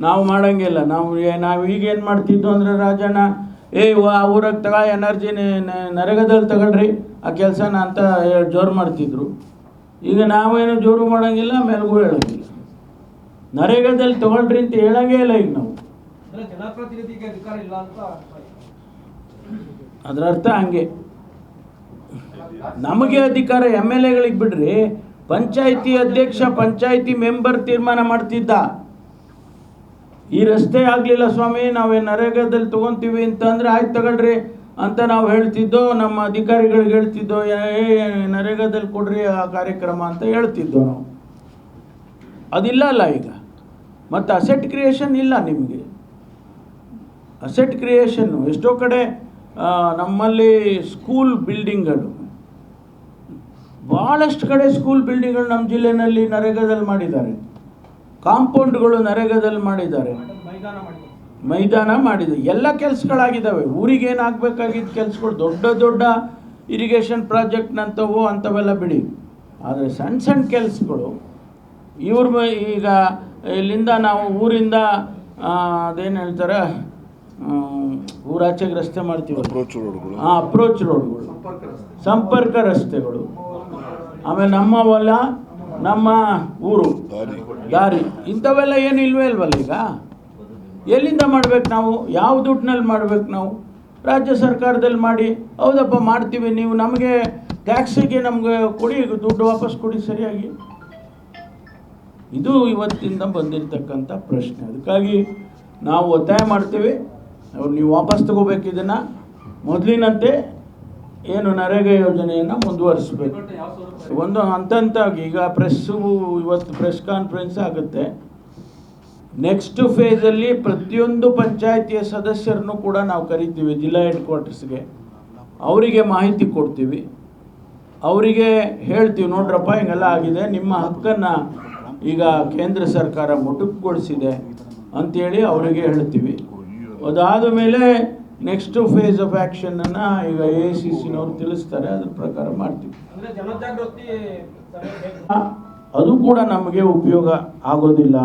ನಾವು ಮಾಡೋಂಗಿಲ್ಲ. ನಾವು ಈಗೇನು ಮಾಡ್ತಿದ್ದು ಅಂದರೆ ರಾಜಣ್ಣ ಆ ಊರಾಗ ಎನರ್ಜಿ ನರೇಗಾದಲ್ಲಿ ತಗೊಳ್ರಿ ಆ ಕೆಲಸನ ಅಂತ ಜೋರು ಮಾಡ್ತಿದ್ರು. ಈಗ ನಾವೇನು ಜೋರು ಮಾಡೋಂಗಿಲ್ಲ, ಮೇಲ್ಗೂ ಹೇಳೋಂಗಿಲ್ಲ. ನರೇಗಾದಲ್ಲಿ ತಗೊಳ್ರಿ ಅಂತ ಹೇಳೋಂಗೇ ಇಲ್ಲ ಈಗ ನಾವು. ಜನಪ್ರತಿನಿಧಿಗೆ ಅಧಿಕಾರ ಇಲ್ಲ ಅಂತ ಅದರ ಅರ್ಥ ಹಂಗೆ. ನಮಗೆ ಅಧಿಕಾರ MLA ಬಿಡ್ರಿ, ಪಂಚಾಯಿತಿ ಅಧ್ಯಕ್ಷ ಪಂಚಾಯಿತಿ ಮೆಂಬರ್ ತೀರ್ಮಾನ ಮಾಡ್ತಿದ್ದ. ಈ ರಸ್ತೆ ಆಗಲಿಲ್ಲ ಸ್ವಾಮಿ, ನಾವೇ ನರೇಗಾದಲ್ಲಿ ತೊಗೊತೀವಿ ಅಂತಂದರೆ ಆಯ್ತು ತಗೊಳ್ರಿ ಅಂತ ನಾವು ಹೇಳ್ತಿದ್ದೋ, ನಮ್ಮ ಅಧಿಕಾರಿಗಳಿಗೆ ಹೇಳ್ತಿದ್ದೋ, ನರೇಗಾದಲ್ಲಿ ಕೊಡ್ರಿ ಆ ಕಾರ್ಯಕ್ರಮ ಅಂತ ಹೇಳ್ತಿದ್ದೋ ನಾವು. ಅದಿಲ್ಲ ಅಲ್ಲ ಈಗ. ಮತ್ತು ಅಸೆಟ್ ಕ್ರಿಯೇಷನ್ ಇಲ್ಲ ನಿಮಗೆ. ಅಸೆಟ್ ಕ್ರಿಯೇಷನ್ನು ಎಷ್ಟೋ ಕಡೆ ನಮ್ಮಲ್ಲಿ ಸ್ಕೂಲ್ ಬಿಲ್ಡಿಂಗ್ಗಳು, ಭಾಳಷ್ಟು ಕಡೆ ಸ್ಕೂಲ್ ಬಿಲ್ಡಿಂಗ್ಗಳು ನಮ್ಮ ಜಿಲ್ಲೆಯಲ್ಲಿ ನರೇಗಾದಲ್ಲಿ ಮಾಡಿದ್ದಾರೆ. ಕಾಂಪೌಂಡ್ಗಳು ನರೇಗಾದಲ್ಲಿ ಮಾಡಿದ್ದಾರೆ, ಮೈದಾನ ಮಾಡಿದ್ದಾರೆ. ಎಲ್ಲ ಕೆಲಸಗಳಾಗಿದ್ದಾವೆ. ಊರಿಗೆ ಏನಾಗಬೇಕಾಗಿದ್ದ ಕೆಲಸಗಳು, ದೊಡ್ಡ ದೊಡ್ಡ ಇರಿಗೇಷನ್ ಪ್ರಾಜೆಕ್ಟ್ನಂಥವು ಅಂಥವೆಲ್ಲ ಬಿಡಿ. ಆದರೆ ಸಣ್ಣ ಸಣ್ಣ ಕೆಲಸಗಳು ಈಗ ಇಲ್ಲಿಂದ ನಾವು ಊರಿಂದ ಅದೇನು ಹೇಳ್ತಾರೆ, ಊರಾಚೆಗೆ ರಸ್ತೆ ಮಾಡ್ತೀವಿ, ಅಪ್ರೋಚ್ ರೋಡ್ಗಳು, ಸಂಪರ್ಕ ರಸ್ತೆಗಳು, ಆಮೇಲೆ ನಮ್ಮ ಹೊಲ, ನಮ್ಮ ಊರು ದಾರಿ, ಇಂಥವೆಲ್ಲ ಏನು ಇಲ್ವೇ ಇಲ್ವಲ್ಲ ಈಗ. ಎಲ್ಲಿಂದ ಮಾಡ್ಬೇಕು ನಾವು? ಯಾವ ದುಡ್ಡಿನಲ್ಲಿ ಮಾಡ್ಬೇಕು ನಾವು? ರಾಜ್ಯ ಸರ್ಕಾರದಲ್ಲಿ ಮಾಡಿ, ಹೌದಪ್ಪ ಮಾಡ್ತೀವಿ, ನೀವು ನಮಗೆ ಟ್ಯಾಕ್ಸಿಗೆ ನಮಗೆ ಕೊಡಿ, ದುಡ್ಡು ವಾಪಸ್ ಕೊಡಿ ಸರಿಯಾಗಿ. ಇದು ಇವತ್ತಿಂದ ಬಂದಿರತಕ್ಕಂಥ ಪ್ರಶ್ನೆ. ಅದಕ್ಕಾಗಿ ನಾವು ಒತ್ತಾಯ ಮಾಡ್ತೀವಿ, ನೀವು ವಾಪಸ್ ತಗೋಬೇಕು ಇದನ್ನು. ಮೊದಲಿನಂತೆ ಏನು ನರೇಗಾ ಯೋಜನೆಯನ್ನು ಮುಂದುವರಿಸಬೇಕು. ಒಂದು ಹಂತವಾಗಿ ಈಗ ಇವತ್ತು ಪ್ರೆಸ್ ಕಾನ್ಫರೆನ್ಸ್ ಆಗುತ್ತೆ. ನೆಕ್ಸ್ಟ್ ಫೇಸಲ್ಲಿ ಪ್ರತಿಯೊಂದು ಪಂಚಾಯಿತಿಯ ಸದಸ್ಯರನ್ನು ಕೂಡ ನಾವು ಕರಿತೀವಿ ಜಿಲ್ಲಾ ಹೆಡ್ ಕ್ವಾರ್ಟರ್ಸ್ಗೆ. ಅವರಿಗೆ ಮಾಹಿತಿ ಕೊಡ್ತೀವಿ, ಅವರಿಗೆ ಹೇಳ್ತೀವಿ, ನೋಡ್ರಪ್ಪ ಹಿಂಗೆಲ್ಲ ಆಗಿದೆ, ನಿಮ್ಮ ಹಕ್ಕನ್ನು ಈಗ ಕೇಂದ್ರ ಸರ್ಕಾರ ಮೊಟಕುಗೊಳಿಸಿದೆ ಅಂಥೇಳಿ ಅವರಿಗೆ ಹೇಳ್ತೀವಿ. ಅದಾದ ಮೇಲೆ ನೆಕ್ಸ್ಟ್ ಫೇಸ್ ಆಫ್ ಆ್ಯಕ್ಷನನ್ನು ಈಗ AICCನವ್ರು ತಿಳಿಸ್ತಾರೆ, ಅದ್ರ ಪ್ರಕಾರ ಮಾಡ್ತೀವಿ. ಅದು ಕೂಡ ನಮಗೆ ಉಪಯೋಗ ಆಗೋದಿಲ್ಲ.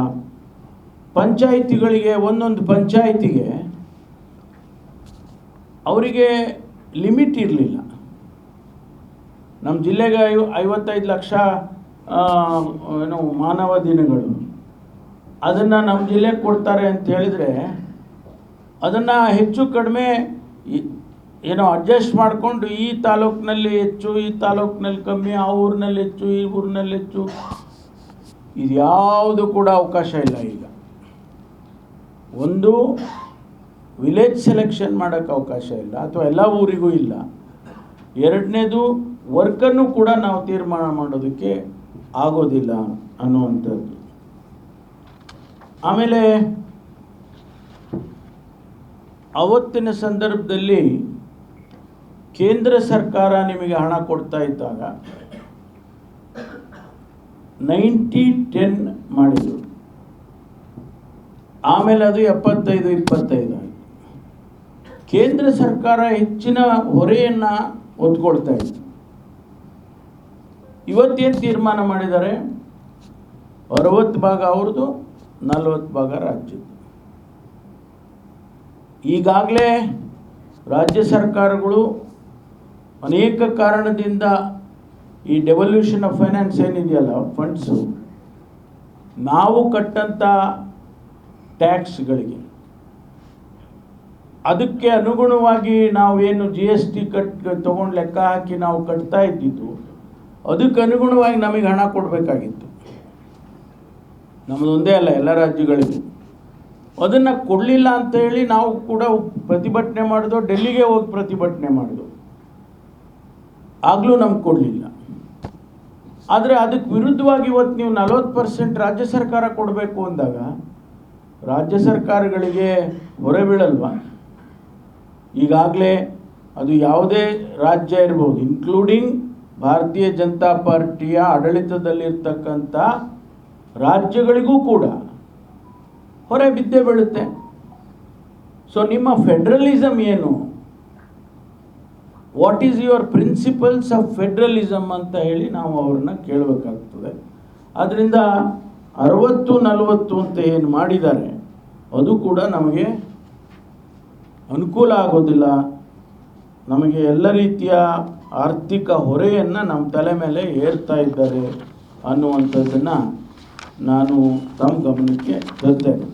ಪಂಚಾಯಿತಿಗಳಿಗೆ, ಒಂದೊಂದು ಪಂಚಾಯಿತಿಗೆ ಅವರಿಗೆ ಲಿಮಿಟ್ ಇರಲಿಲ್ಲ. ನಮ್ಮ ಜಿಲ್ಲೆಗೆ 55 ಲಕ್ಷ ಏನು ಮಾನವ ದಿನಗಳು, ಅದನ್ನು ನಮ್ಮ ಜಿಲ್ಲೆಗೆ ಕೊಡ್ತಾರೆ ಅಂತ ಹೇಳಿದರೆ ಅದನ್ನು ಹೆಚ್ಚು ಕಡಿಮೆ ಏನೋ ಅಡ್ಜಸ್ಟ್ ಮಾಡಿಕೊಂಡು ಈ ತಾಲೂಕಿನಲ್ಲಿ ಹೆಚ್ಚು, ಈ ತಾಲೂಕಿನಲ್ಲಿ ಕಮ್ಮಿ, ಆ ಊರಿನಲ್ಲಿ ಹೆಚ್ಚು, ಈ ಊರಿನಲ್ಲಿ ಹೆಚ್ಚು, ಇದು ಯಾವುದು ಕೂಡ ಅವಕಾಶ ಇಲ್ಲ. ಈಗ ಒಂದು ವಿಲೇಜ್ ಸೆಲೆಕ್ಷನ್ ಮಾಡೋಕ್ಕೆ ಅವಕಾಶ ಇಲ್ಲ, ಅಥವಾ ಎಲ್ಲ ಊರಿಗೂ ಇಲ್ಲ. ಎರಡನೇದು ವರ್ಕನ್ನು ಕೂಡ ನಾವು ತೀರ್ಮಾನ ಮಾಡೋದಕ್ಕೆ ಆಗೋದಿಲ್ಲ ಅನ್ನುವಂಥದ್ದು. ಆಮೇಲೆ ಅವತ್ತಿನ ಸಂದರ್ಭದಲ್ಲಿ ಕೇಂದ್ರ ಸರ್ಕಾರ ನಿಮಗೆ ಹಣ ಕೊಡ್ತಾ ಇದ್ದಾಗ 90-10 ಮಾಡಿದರು. ಆಮೇಲೆ ಅದು 75-25 ಆಯಿತು. ಕೇಂದ್ರ ಸರ್ಕಾರ ಹೆಚ್ಚಿನ ಹೊರೆಯನ್ನು ಹೊತ್ಕೊಳ್ತಾ ಇತ್ತು. ಇವತ್ತೇನು ತೀರ್ಮಾನ ಮಾಡಿದ್ದಾರೆ, 60 ಭಾಗ ಅವ್ರದ್ದು, 40 ಭಾಗ ರಾಜ್ಯದ್ದು. ಈಗಾಗಲೇ ರಾಜ್ಯ ಸರ್ಕಾರಗಳು ಅನೇಕ ಕಾರಣದಿಂದ ಈ ಡೆವಲ್ಯೂಷನ್ ಆಫ್ ಫೈನಾನ್ಸ್ ಏನಿದೆಯಲ್ಲ, ಫಂಡ್ಸು, ನಾವು ಕಟ್ಟಂಥ ಟ್ಯಾಕ್ಸ್ಗಳಿಗೆ ಅದಕ್ಕೆ ಅನುಗುಣವಾಗಿ ನಾವೇನು GST ತೊಗೊಂಡು ಲೆಕ್ಕ ಹಾಕಿ ನಾವು ಕಟ್ತಾ ಇದ್ದಿದ್ದು, ಅದಕ್ಕೆ ಅನುಗುಣವಾಗಿ ನಮಗೆ ಹಣ ಕೊಡಬೇಕಾಗಿತ್ತು. ನಮ್ಮದೊಂದೇ ಅಲ್ಲ, ಎಲ್ಲ ರಾಜ್ಯಗಳಿಗೂ. ಅದನ್ನು ಕೊಡಲಿಲ್ಲ ಅಂತ ಹೇಳಿ ನಾವು ಕೂಡ ಪ್ರತಿಭಟನೆ ಮಾಡಿದೋ, ಡೆಲ್ಲಿಗೆ ಹೋಗಿ ಪ್ರತಿಭಟನೆ ಮಾಡಿದೋ, ಆಗಲೂ ನಮ್ಗೆ ಕೊಡಲಿಲ್ಲ. ಆದರೆ ಅದಕ್ಕೆ ವಿರುದ್ಧವಾಗಿ ಇವತ್ತು ನೀವು 40% ರಾಜ್ಯ ಸರ್ಕಾರ ಕೊಡಬೇಕು ಅಂದಾಗ ರಾಜ್ಯ ಸರ್ಕಾರಗಳಿಗೆ ಹೊರೆ ಬೀಳಲ್ವಾ? ಈಗಾಗಲೇ ಅದು ಯಾವುದೇ ರಾಜ್ಯ ಇರ್ಬೋದು, ಇನ್ಕ್ಲೂಡಿಂಗ್ ಭಾರತೀಯ ಜನತಾ ಪಾರ್ಟಿಯ ಆಡಳಿತದಲ್ಲಿರ್ತಕ್ಕಂಥ ರಾಜ್ಯಗಳಿಗೂ ಕೂಡ ಹೊರೆ ಬಿದ್ದೇ ಬೀಳುತ್ತೆ. ಸೊ ನಿಮ್ಮ ಫೆಡ್ರಲಿಸಮ್ ಏನು? What is your principles of federalism ಅಂತ ಹೇಳಿ ನಾವು ಅವ್ರನ್ನ ಕೇಳಬೇಕಾಗ್ತದೆ. ಆದ್ದರಿಂದ 60-40 ಅಂತ ಏನು ಮಾಡಿದ್ದಾರೆ, ಅದು ಕೂಡ ನಮಗೆ ಅನುಕೂಲ ಆಗೋದಿಲ್ಲ. ನಮಗೆ ಎಲ್ಲ ರೀತಿಯ ಆರ್ಥಿಕ ಹೊರೆಯನ್ನು ನಮ್ಮ ತಲೆ ಮೇಲೆ ಏರ್ತಾ ಇದ್ದಾರೆ ಅನ್ನುವಂಥದ್ದನ್ನು ನಾನು ತಮ್ಮ ಗಮನಕ್ಕೆ ತರ್ತೇನೆ.